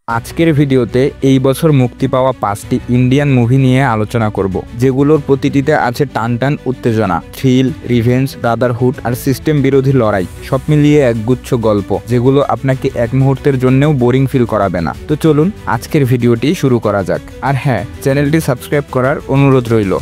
আজকের ভিডিওতে এই বছর মুক্তি পাওয়া 5টি ইন্ডিয়ান মুভি নিয়ে আলোচনা করব, যেগুলোর প্রতিটিতে আছে টানটান উত্তেজনা, থ্রিল, রিভেঞ্জ, ব্রাদারহুড আর সিস্টেম বিরোধী লড়াই, সব মিলিয়ে একগুচ্ছ গল্প যেগুলো আপনাকে এক মুহূর্তের জন্যও বোরিং ফিল করাবে না। তো চলুন আজকের ভিডিওটি শুরু করা যাক। আর হ্যাঁ, চ্যানেলটি সাবস্ক্রাইব করার অনুরোধ রইল।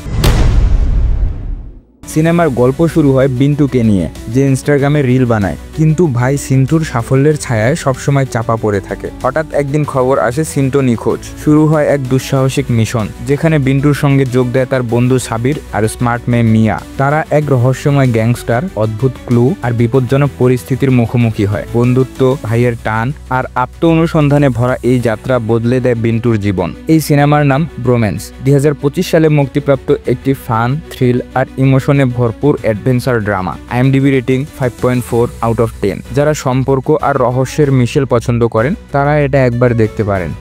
সিনেমার গল্প শুরু হয় বিন্টুকে নিয়ে, যে ইনস্টাগ্রামে রিল বানায়, কিন্তু ভাই সিন্টুর সাফল্যের ছায়ায় সবসময় চাপা পড়ে থাকে। হঠাৎ একদিন খবর আসে সিন্টু নিখোঁজ। শুরু হয় এক দুঃসাহসিক মিশন, যেখানে বিন্টুর সঙ্গে যোগ দেয় তার বন্ধু সাবির আর স্মার্ট মেয়ে মিয়া। তারা এক রহস্যময় গ্যাংস্টার, অদ্ভুত ক্লু আর বিপজ্জনক পরিস্থিতির মুখোমুখি হয়। বন্ধুত্ব, ভাইয়ের টান আর আত্ম অনুসন্ধানে ভরা এই যাত্রা বদলে দেয় বিন্টুর জীবন। এই সিনেমার নাম ব্রোম্যান্স। 2025 সালে মুক্তিপ্রাপ্ত একটি ফান, থ্রিল আর ইমোশনে ভরপুর adventure drama. IMDb rating 5.4 out of 10। যারা সম্পর্ক আর রহস্যের মিশেল পছন্দ করেন তারা এটা একবার দেখতে পারেন।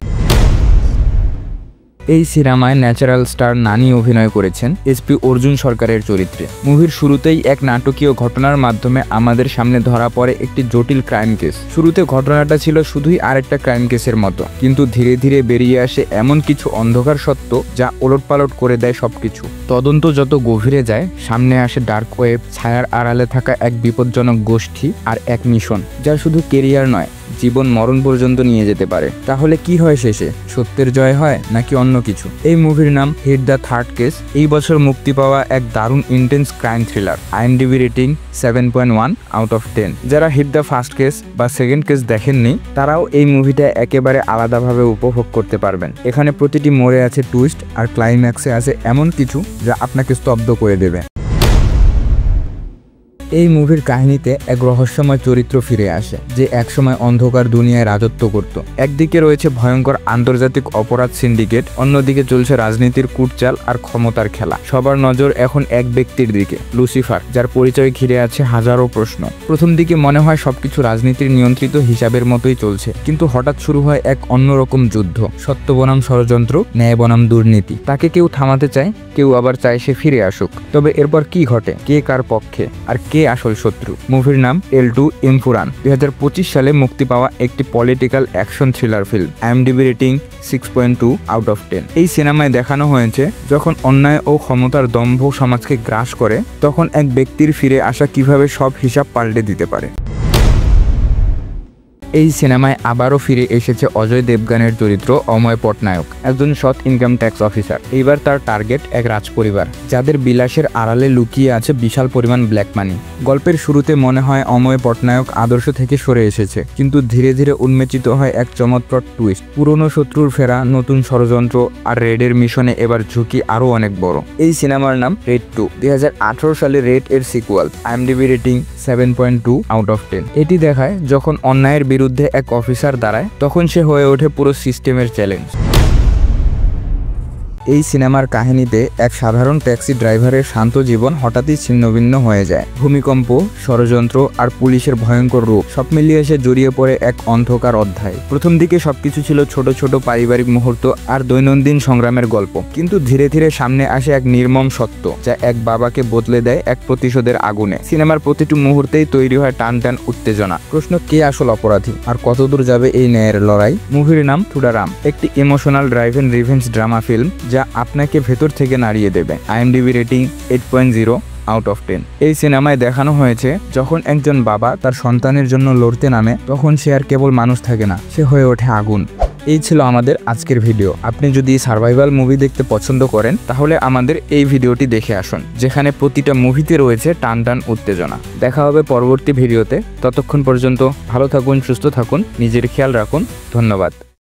এই সিনেমায় ন্যাচারাল স্টার নানি অভিনয় করেছেন SP অর্জুন সরকারের চরিত্রে। মুভির শুরুতেই এক নাটকীয় ঘটনার মাধ্যমে আমাদের সামনে ধরা পড়ে একটি জটিল ক্রাইম কেস। শুরুতে ঘটনাটা ছিল শুধুই আরেকটা ক্রাইম কেসের মতো, কিন্তু ধীরে ধীরে বেরিয়ে আসে এমন কিছু অন্ধকার সত্য যা ওলটপালট করে দেয় সবকিছু। তদন্ত যত গভীরে যায়, সামনে আসে ডার্ক ওয়েব, ছায়ার আড়ালে থাকা এক বিপজ্জনক গোষ্ঠী আর এক মিশন যা শুধু কেরিয়ার নয়, জীবন মরণ পর্যন্ত নিয়ে যেতে পারে। তাহলে কি হয় শেষে? সত্যের জয় হয় নাকি অন্য কিছু? এই মুভির নাম হিট দ্য থার্ড কেস। এই বছর মুক্তি পাওয়া এক দারুণ intense crime thriller. IMDb rating 7.1 out of 10। যারা হিট দ্য ফার্স্ট কেস বা সেকেন্ড কেস দেখেননি, তারাও এই মুভিটা একেবারে আলাদাভাবে উপভোগ করতে পারবেন। এখানে প্রতিটি মোড়ে আছে টুইস্ট আর ক্লাইম্যাক্সে আছে এমন কিছু যা আপনাকে স্তব্ধ করে দেবে। এই মুভির কাহিনীতে এক রহস্যময় চরিত্র ফিরে আসে, যে একসময় অন্ধকার দুনিয়ায় রাজত্ব করত। একদিকে রয়েছে ভয়ঙ্কর আন্তর্জাতিক অপরাধ সিন্ডিকেট, অন্যদিকে চলছে রাজনীতির কুটচাল আর ক্ষমতার খেলা। সবার নজর এখন এক ব্যক্তির দিকে, লুসিফার, যার পরিচয় ঘিরে আছে হাজারো প্রশ্ন। প্রথম দিকে মনে হয় সবকিছু রাজনীতির নিয়ন্ত্রিত হিসাবের মতোই চলছে, কিন্তু হঠাৎ শুরু হয় এক অন্যরকম যুদ্ধ। সত্য বনাম ষড়যন্ত্র, ন্যায় বনাম দুর্নীতি। তাকে কেউ থামাতে চায়, কেউ আবার চায় সে ফিরে আসুক। তবে এরপর কি ঘটে? কে কার পক্ষে আর কে আসল শত্রু? মুভির নাম এল2 এমপুরান। 2025 সালে মুক্তি পাওয়া একটি political action thriller film. IMDb rating 6.2 out of 10। এই সিনেমায় দেখানো হয়েছে যখন অন্যায় ও ক্ষমতার দম্ভ সমাজকে গ্রাস করে, তখন এক ব্যক্তির ফিরে আসা কিভাবে সব হিসাব পাল্টে দিতে পারে। এই সিনেমায় আবারও ফিরে এসেছে অজয় দেবগানের চরিত্র অময় পটনায়ক, একজন সৎ ইনকাম ট্যাক্স অফিসার। এইবার তার টার্গেট এক রাজপরিবার, যাদের বিলাসের আড়ালে লুকিয়ে আছে বিশাল পরিমাণ ব্ল্যাক মানি। গল্পের শুরুতে মনে হয় অময় পটনায়ক আদর্শ থেকে সরে এসেছে, কিন্তু ধীরে ধীরে উন্মেচিত হয় এক চমৎকার টুইস্ট। পুরনো শত্রুর ফেরা, নতুন ষড়যন্ত্র আর রেডের মিশনে এবার ঝুঁকি আরও অনেক বড়। এই সিনেমার নাম রেড 2। 2018 সালে রেড এর sequel. IMDb rating 7.2 out of 10। এটি দেখায় যখন অন্যায়ের বিরুদ্ধে এক অফিসার দাঁড়ায়, তখন সে হয়ে ওঠে পুরো সিস্টেমের চ্যালেঞ্জ। এই সিনেমার কাহিনীতে এক সাধারণ ট্যাক্সি ড্রাইভারের শান্ত জীবন হঠাৎই ছিন্নভিন্ন হয়ে যায়। ভূমিকম্প, ষড়যন্ত্র আর পুলিশের ভয়ঙ্কর রূপ সব মিলিয়ে এসে জড়িয়ে পড়ে এক অন্ধকার অধ্যায়। প্রথম দিকে সবকিছু ছিল ছোট ছোট পারিবারিক মুহূর্ত আর দৈনন্দিন সংগ্রামের গল্প, কিন্তু ধীরে ধীরে সামনে আসে এক নির্মম সত্য, যা এক বাবাকে বদলে দেয় এক প্রতিশোধের আগুনে। সিনেমার প্রতিটি মুহূর্তেই তৈরি হয় টান টান উত্তেজনা। প্রশ্ন, কে আসল অপরাধী আর কতদূর যাবে এই ন্যায়ের লড়াই? মুভির নাম থুডারাম, একটি emotional drive and revenge drama film যা আপনাকে ভেতর থেকে নাড়িয়ে দেবে। IMDb rating 8.0 out of 10। এই সিনেমায় দেখানো হয়েছে যখন একজন বাবা তার সন্তানের জন্য লড়তে নামে, তখন সে আর কেবল মানুষ থাকে না, সে হয়ে ওঠে আগুন। এই ছিল আমাদের আজকের ভিডিও। আপনি যদি সার্ভাইভাল মুভি দেখতে পছন্দ করেন, তাহলে আমাদের এই ভিডিওটি দেখে আসুন, যেখানে প্রতিটা মুভিতে রয়েছে টান টান উত্তেজনা। দেখা হবে পরবর্তী ভিডিওতে। ততক্ষণ পর্যন্ত ভালো থাকুন, সুস্থ থাকুন, নিজের খেয়াল রাখুন। ধন্যবাদ।